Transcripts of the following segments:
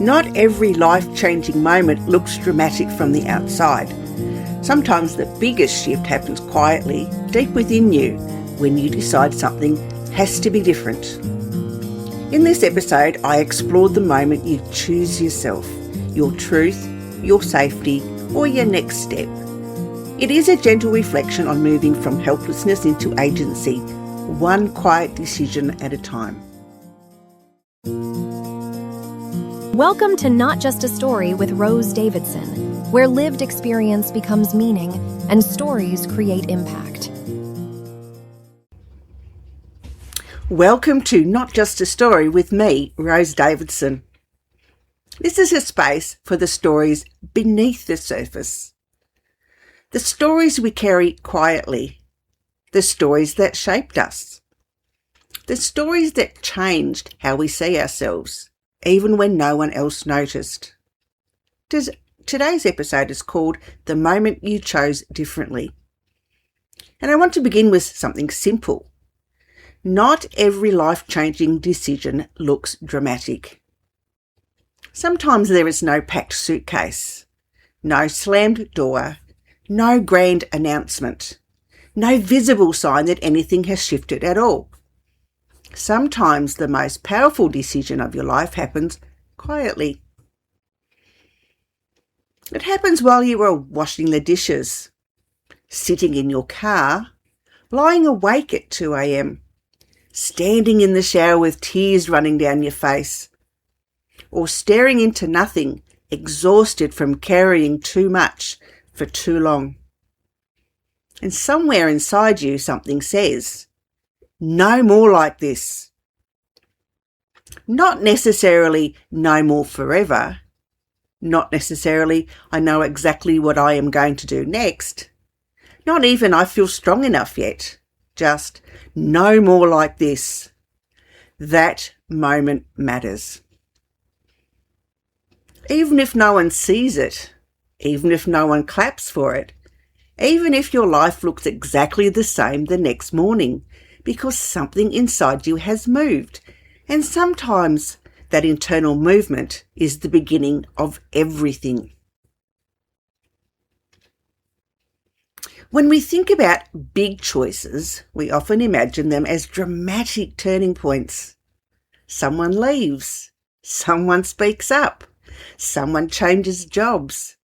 Not every life-changing moment looks dramatic from the outside. Sometimes the biggest shift happens quietly, deep within you, when you decide something has to be different. In this episode, I explored the moment you choose yourself, your truth, your safety, or your next step. It is a gentle reflection on moving from helplessness into agency, one quiet decision at a time. Welcome to Not Just a Story with Rose Davidson, where lived experience becomes meaning and stories create impact. Welcome to Not Just a Story with me, Rose Davidson. This is a space for the stories beneath the surface. The stories we carry quietly. The stories that shaped us. The stories that changed how we see ourselves, even when no one else noticed. Today's episode is called The Moment You Chose Differently. And I want to begin with something simple. Not every life-changing decision looks dramatic. Sometimes there is no packed suitcase, no slammed door, no grand announcement, no visible sign that anything has shifted at all. Sometimes the most powerful decision of your life happens quietly. It happens while you are washing the dishes, sitting in your car, lying awake at 2 a.m, standing in the shower with tears running down your face, or staring into nothing, exhausted from carrying too much for too long. And somewhere inside you something says, no more like this. Not necessarily no more forever. Not necessarily I know exactly what I am going to do next. Not even I feel strong enough yet. Just no more like this. That moment matters. Even if no one sees it, even if no one claps for it, even if your life looks exactly the same the next morning, because something inside you has moved, and sometimes that internal movement is the beginning of everything. When we think about big choices, we often imagine them as dramatic turning points. Someone leaves, someone speaks up, someone changes jobs,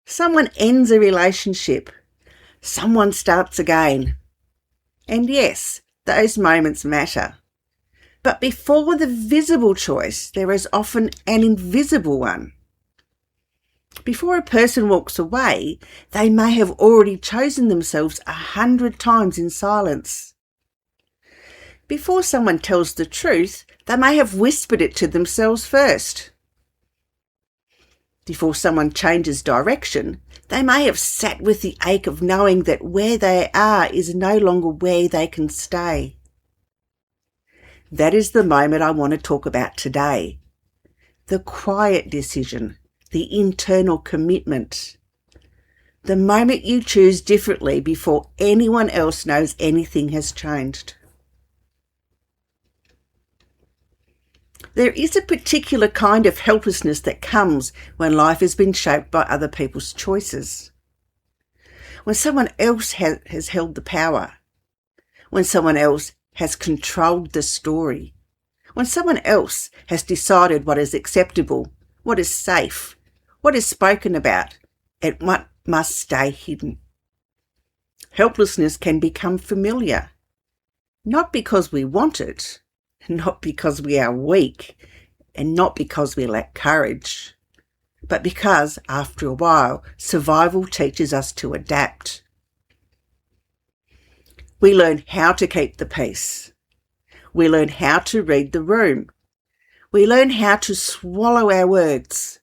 someone ends a relationship, someone starts again. And yes, those moments matter. But before the visible choice, there is often an invisible one. Before a person walks away, they may have already chosen themselves 100 times in silence. Before someone tells the truth, they may have whispered it to themselves first. Before someone changes direction, they may have sat with the ache of knowing that where they are is no longer where they can stay. That is the moment I want to talk about today. The quiet decision, the internal commitment. The moment you choose differently before anyone else knows anything has changed. There is a particular kind of helplessness that comes when life has been shaped by other people's choices. When someone else has held the power. When someone else has controlled the story. When someone else has decided what is acceptable, what is safe, what is spoken about, and what must stay hidden. Helplessness can become familiar. Not because we want it, not because we are weak, and not because we lack courage, but because, after a while, survival teaches us to adapt. We learn how to keep the peace. We learn how to read the room. We learn how to swallow our words.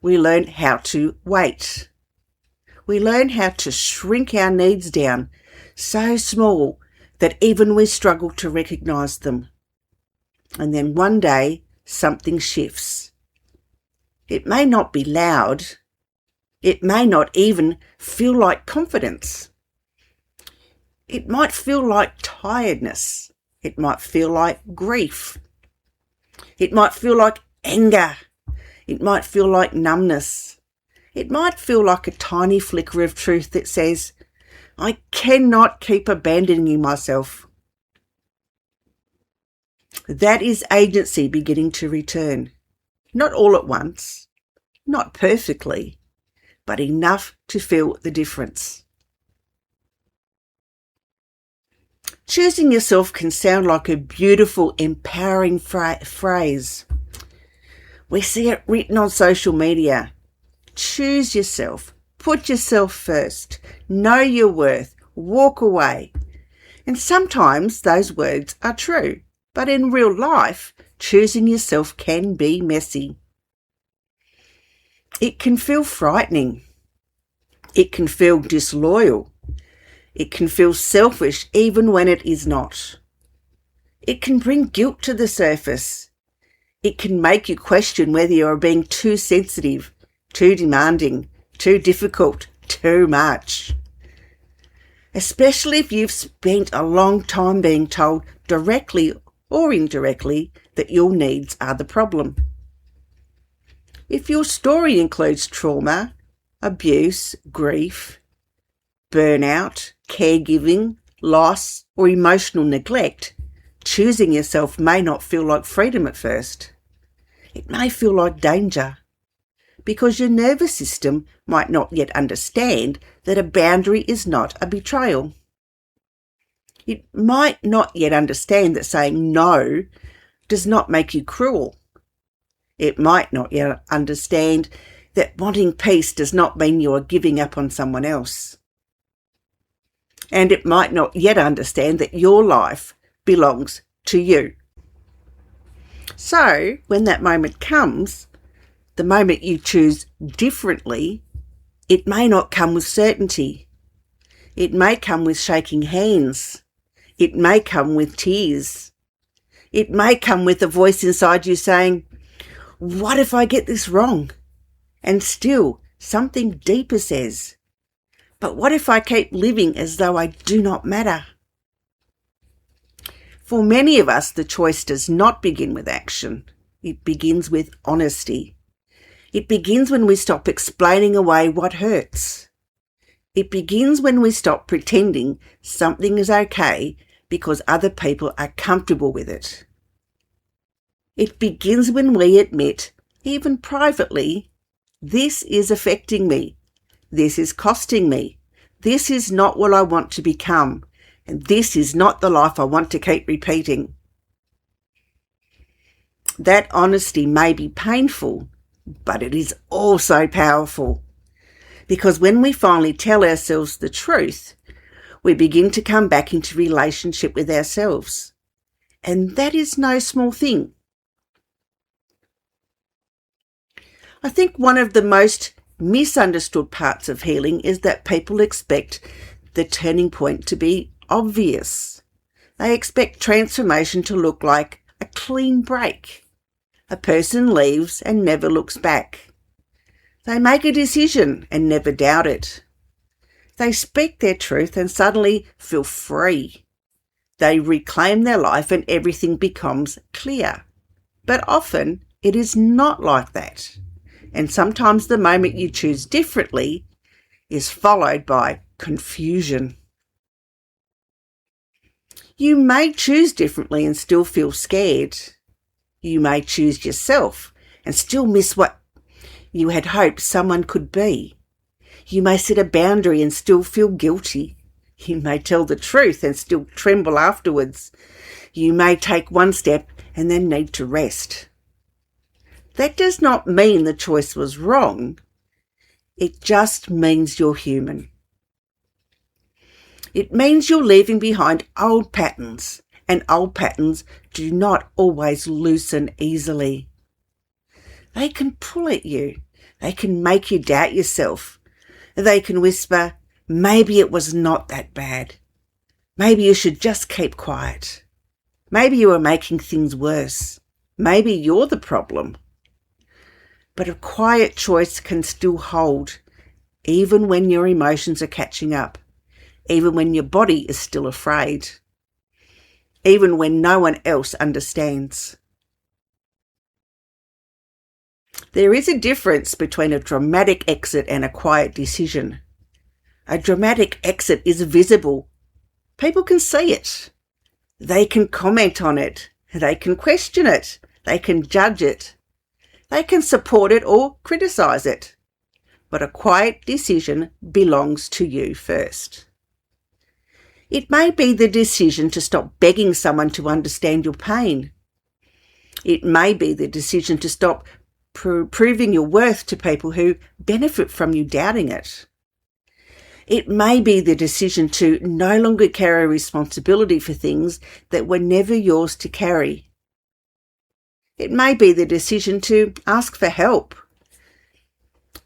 We learn how to wait. We learn how to shrink our needs down so small that even we struggle to recognise them. And then one day, something shifts. It may not be loud. It may not even feel like confidence. It might feel like tiredness. It might feel like grief. It might feel like anger. It might feel like numbness. It might feel like a tiny flicker of truth that says, I cannot keep abandoning myself. That is agency beginning to return. Not all at once, not perfectly, but enough to feel the difference. Choosing yourself can sound like a beautiful, empowering phrase. We see it written on social media. Choose yourself. Put yourself first. Know your worth. Walk away. And sometimes those words are true. But in real life, choosing yourself can be messy. It can feel frightening. It can feel disloyal. It can feel selfish even when it is not. It can bring guilt to the surface. It can make you question whether you are being too sensitive, too demanding, too difficult, too much. Especially if you've spent a long time being told directly or indirectly that your needs are the problem. If your story includes trauma, abuse, grief, burnout, caregiving, loss, or emotional neglect, choosing yourself may not feel like freedom at first. It may feel like danger, because your nervous system might not yet understand that a boundary is not a betrayal. It might not yet understand that saying no does not make you cruel. It might not yet understand that wanting peace does not mean you are giving up on someone else. And it might not yet understand that your life belongs to you. So, when that moment comes, the moment you choose differently, it may not come with certainty. It may come with shaking hands. It may come with tears. It may come with a voice inside you saying, what if I get this wrong? And still, something deeper says, but what if I keep living as though I do not matter? For many of us, the choice does not begin with action. It begins with honesty. It begins when we stop explaining away what hurts. It begins when we stop pretending something is okay because other people are comfortable with it. It begins when we admit, even privately, this is affecting me. This is costing me. This is not what I want to become. And this is not the life I want to keep repeating. That honesty may be painful, but it is also powerful. Because when we finally tell ourselves the truth, we begin to come back into relationship with ourselves. And that is no small thing. I think one of the most misunderstood parts of healing is that people expect the turning point to be obvious. They expect transformation to look like a clean break. A person leaves and never looks back. They make a decision and never doubt it. They speak their truth and suddenly feel free. They reclaim their life and everything becomes clear. But often it is not like that. And sometimes the moment you choose differently is followed by confusion. You may choose differently and still feel scared. You may choose yourself and still miss what you had hoped someone could be. You may set a boundary and still feel guilty. You may tell the truth and still tremble afterwards. You may take one step and then need to rest. That does not mean the choice was wrong. It just means you're human. It means you're leaving behind old patterns, and old patterns do not always loosen easily. They can pull at you. They can make you doubt yourself. They can whisper, maybe it was not that bad. Maybe you should just keep quiet. Maybe you are making things worse. Maybe you're the problem. But a quiet choice can still hold, even when your emotions are catching up, even when your body is still afraid, even when no one else understands. There is a difference between a dramatic exit and a quiet decision. A dramatic exit is visible. People can see it. They can comment on it. They can question it. They can judge it. They can support it or criticise it. But a quiet decision belongs to you first. It may be the decision to stop begging someone to understand your pain. It may be the decision to stop proving your worth to people who benefit from you doubting it. It may be the decision to no longer carry responsibility for things that were never yours to carry. It may be the decision to ask for help.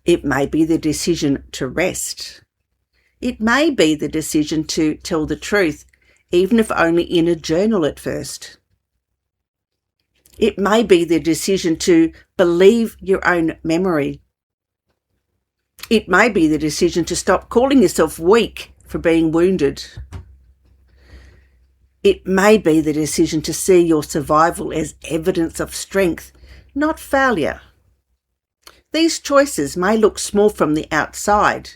It may be the decision to rest. It may be the decision to tell the truth, even if only in a journal at first. It may be the decision to believe your own memory. It may be the decision to stop calling yourself weak for being wounded. It may be the decision to see your survival as evidence of strength, not failure. These choices may look small from the outside,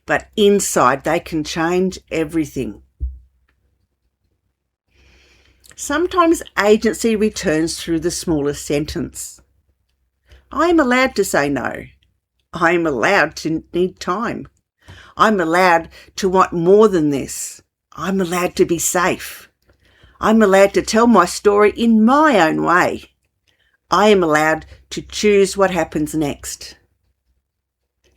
but inside they can change everything. Sometimes agency returns through the smallest sentence. I am allowed to say no. I am allowed to need time. I'm allowed to want more than this. I'm allowed to be safe. I'm allowed to tell my story in my own way. I am allowed to choose what happens next.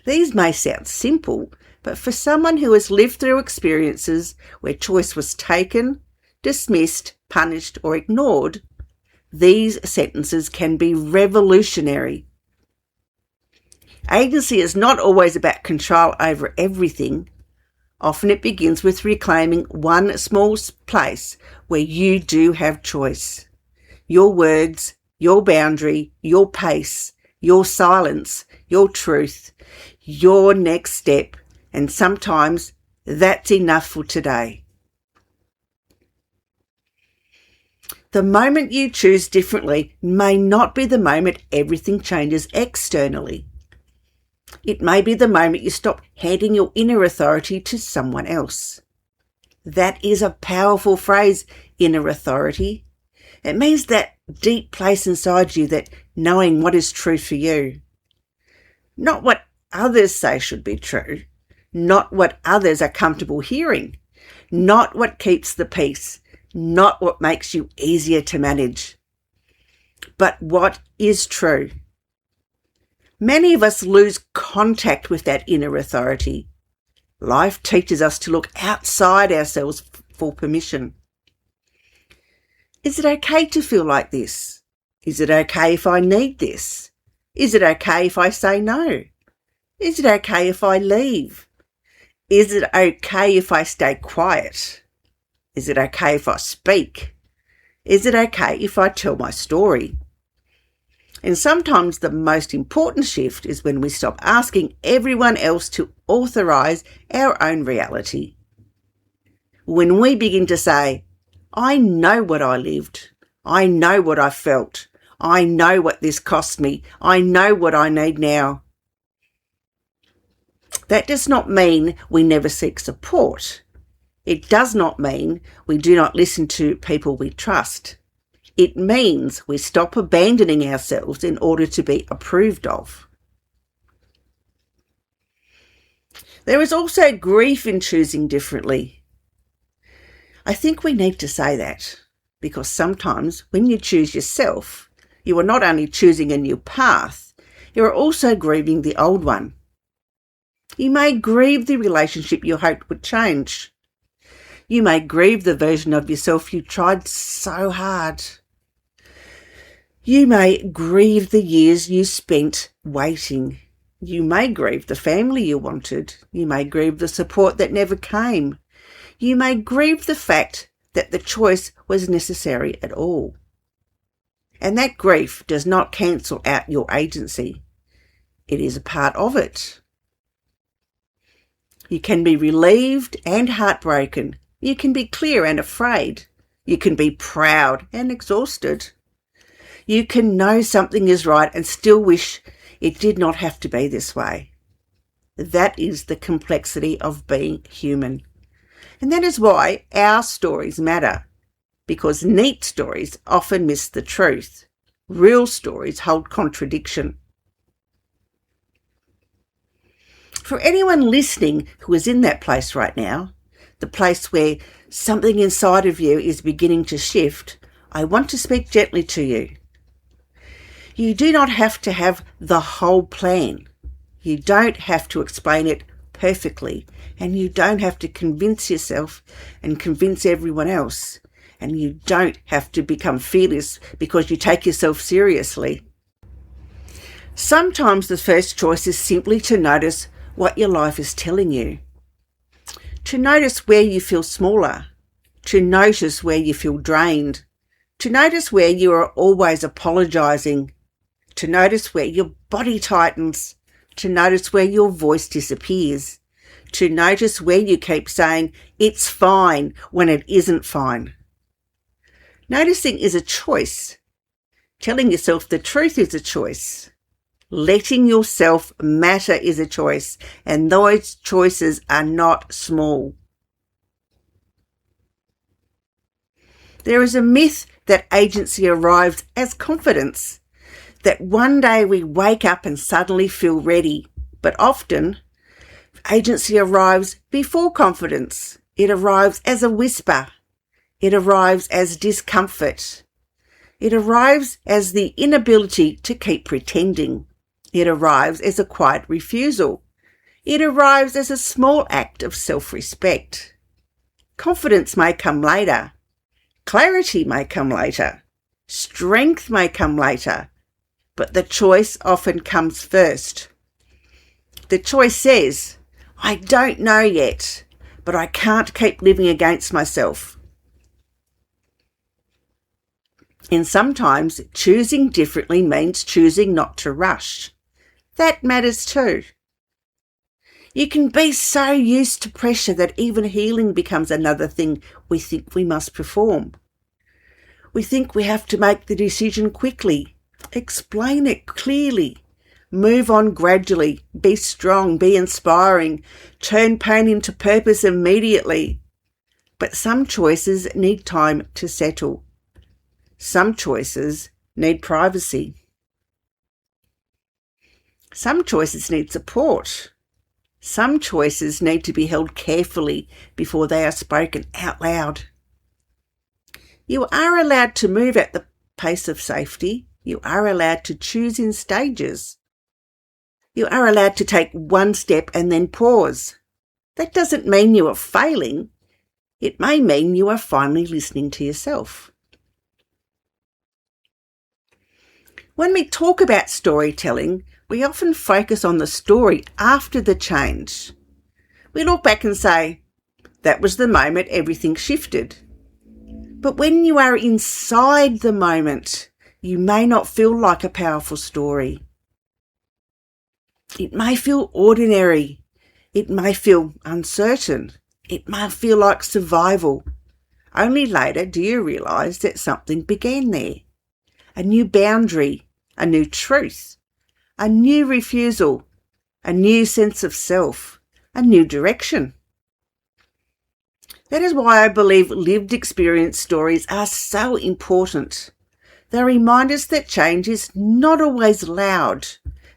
These may sound simple, but for someone who has lived through experiences where choice was taken, dismissed, punished, or ignored, these sentences can be revolutionary. Agency is not always about control over everything. Often it begins with reclaiming one small place where you do have choice. Your words, your boundary, your pace, your silence, your truth, your next step, and sometimes that's enough for today. The moment you choose differently may not be the moment everything changes externally. It may be the moment you stop handing your inner authority to someone else. That is a powerful phrase, inner authority. It means that deep place inside you, that knowing what is true for you. Not what others say should be true. Not what others are comfortable hearing. Not what keeps the peace. Not what makes you easier to manage. But what is true. Many of us lose contact with that inner authority. Life teaches us to look outside ourselves for permission. Is it okay to feel like this? Is it okay if I need this? Is it okay if I say no? Is it okay if I leave? Is it okay if I stay quiet? Is it okay if I speak? Is it okay if I tell my story? And sometimes the most important shift is when we stop asking everyone else to authorise our own reality. When we begin to say, I know what I lived. I know what I felt. I know what this cost me. I know what I need now. That does not mean we never seek support. It does not mean we do not listen to people we trust. It means we stop abandoning ourselves in order to be approved of. There is also grief in choosing differently. I think we need to say that because sometimes when you choose yourself, you are not only choosing a new path, you are also grieving the old one. You may grieve the relationship you hoped would change. You may grieve the version of yourself you tried so hard. You may grieve the years you spent waiting. You may grieve the family you wanted. You may grieve the support that never came. You may grieve the fact that the choice was necessary at all. And that grief does not cancel out your agency. It is a part of it. You can be relieved and heartbroken. You can be clear and afraid. You can be proud and exhausted. You can know something is right and still wish it did not have to be this way. That is the complexity of being human. And that is why our stories matter, because neat stories often miss the truth. Real stories hold contradiction. For anyone listening who is in that place right now, the place where something inside of you is beginning to shift, I want to speak gently to you. You do not have to have the whole plan. You don't have to explain it perfectly, and you don't have to convince yourself and convince everyone else, and you don't have to become fearless because you take yourself seriously. Sometimes the first choice is simply to notice what your life is telling you, to notice where you feel smaller, to notice where you feel drained, to notice where you are always apologising, to notice where your body tightens, to notice where your voice disappears, to notice where you keep saying it's fine when it isn't fine. Noticing is a choice. Telling yourself the truth is a choice. Letting yourself matter is a choice, and those choices are not small. There is a myth that agency arrives as confidence, that one day we wake up and suddenly feel ready, but often agency arrives before confidence. It arrives as a whisper. It arrives as discomfort. It arrives as the inability to keep pretending. It arrives as a quiet refusal. It arrives as a small act of self-respect. Confidence may come later. Clarity may come later. Strength may come later. But the choice often comes first. The choice says, I don't know yet, but I can't keep living against myself. And sometimes choosing differently means choosing not to rush. That matters too. You can be so used to pressure that even healing becomes another thing we think we must perform. We think we have to make the decision quickly, explain it clearly, move on gradually, be strong, be inspiring, turn pain into purpose immediately. But some choices need time to settle. Some choices need privacy. Some choices need support. Some choices need to be held carefully before they are spoken out loud. You are allowed to move at the pace of safety. You are allowed to choose in stages. You are allowed to take one step and then pause. That doesn't mean you are failing. It may mean you are finally listening to yourself. When we talk about storytelling, we often focus on the story after the change. We look back and say, that was the moment everything shifted. But when you are inside the moment, you may not feel like a powerful story. It may feel ordinary. It may feel uncertain. It may feel like survival. Only later do you realise that something began there. A new boundary, a new truth, a new refusal, a new sense of self, a new direction. That is why I believe lived experience stories are so important. They remind us that change is not always loud.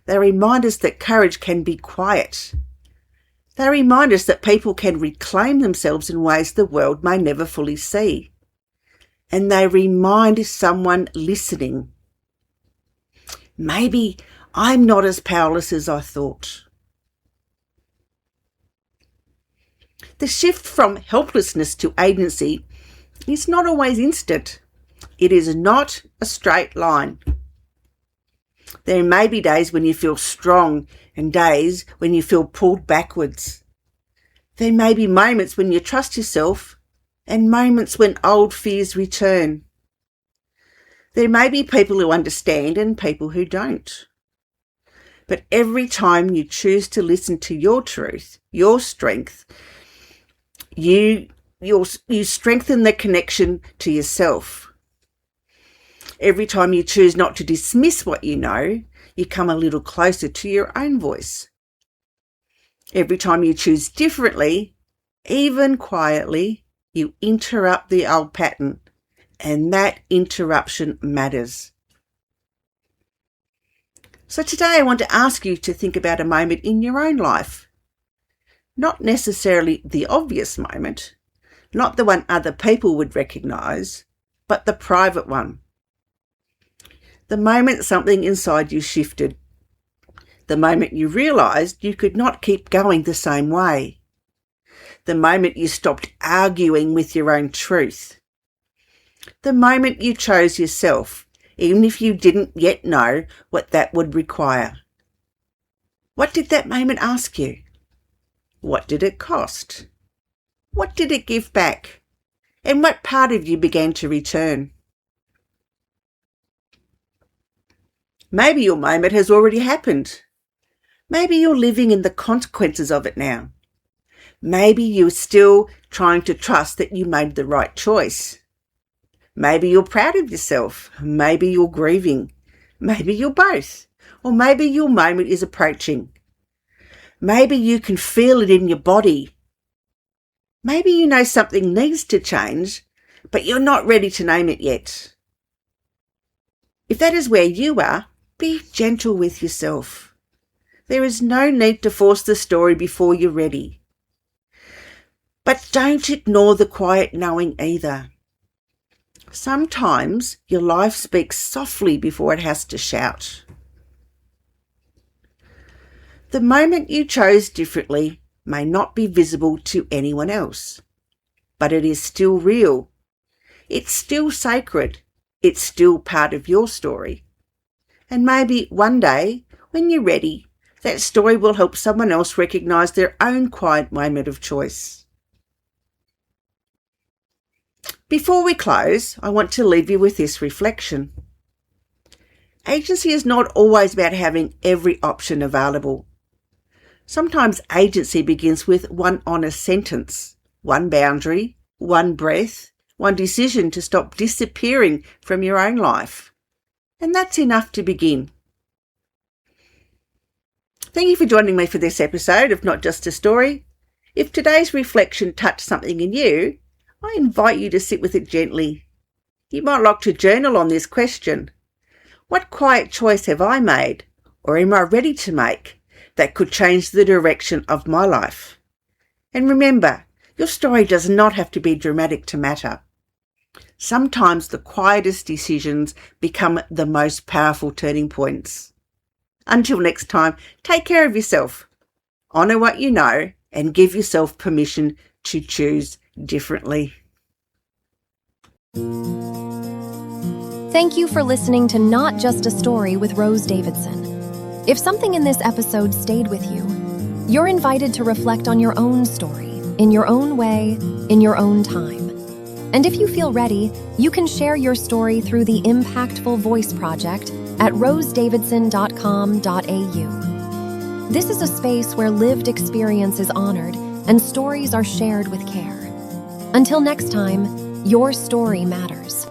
They remind us that courage can be quiet. They remind us that people can reclaim themselves in ways the world may never fully see. And they remind someone listening, maybe I'm not as powerless as I thought. The shift from helplessness to agency is not always instant. It is not a straight line. There may be days when you feel strong and days when you feel pulled backwards. There may be moments when you trust yourself and moments when old fears return. There may be people who understand and people who don't. But every time you choose to listen to your truth, your strength, you strengthen the connection to yourself. Every time you choose not to dismiss what you know, you come a little closer to your own voice. Every time you choose differently, even quietly, you interrupt the old pattern, and that interruption matters. So today I want to ask you to think about a moment in your own life. Not necessarily the obvious moment, not the one other people would recognise, but the private one. The moment something inside you shifted. The moment you realised you could not keep going the same way. The moment you stopped arguing with your own truth. The moment you chose yourself, even if you didn't yet know what that would require. What did that moment ask you? What did it cost? What did it give back? And what part of you began to return? Maybe your moment has already happened. Maybe you're living in the consequences of it now. Maybe you're still trying to trust that you made the right choice. Maybe you're proud of yourself. Maybe you're grieving. Maybe you're both. Or maybe your moment is approaching. Maybe you can feel it in your body. Maybe you know something needs to change, but you're not ready to name it yet. If that is where you are, be gentle with yourself. There is no need to force the story before you're ready. But don't ignore the quiet knowing either. Sometimes your life speaks softly before it has to shout. The moment you chose differently may not be visible to anyone else, but it is still real. It's still sacred. It's still part of your story. And maybe one day, when you're ready, that story will help someone else recognise their own quiet moment of choice. Before we close, I want to leave you with this reflection. Agency is not always about having every option available. Sometimes agency begins with one honest sentence, one boundary, one breath, one decision to stop disappearing from your own life. And that's enough to begin. Thank you for joining me for this episode of Not Just a Story. If today's reflection touched something in you, I invite you to sit with it gently. You might like to journal on this question. What quiet choice have I made, or am I ready to make, that could change the direction of my life? And remember, your story does not have to be dramatic to matter. Sometimes the quietest decisions become the most powerful turning points. Until next time, take care of yourself. Honour what you know and give yourself permission to choose differently. Thank you for listening to Not Just a Story with Rose Davidson. If something in this episode stayed with you, you're invited to reflect on your own story, in your own way, in your own time. And if you feel ready, you can share your story through the Impactful Voice Project at rosedavidson.com.au. This is a space where lived experience is honored and stories are shared with care. Until next time, your story matters.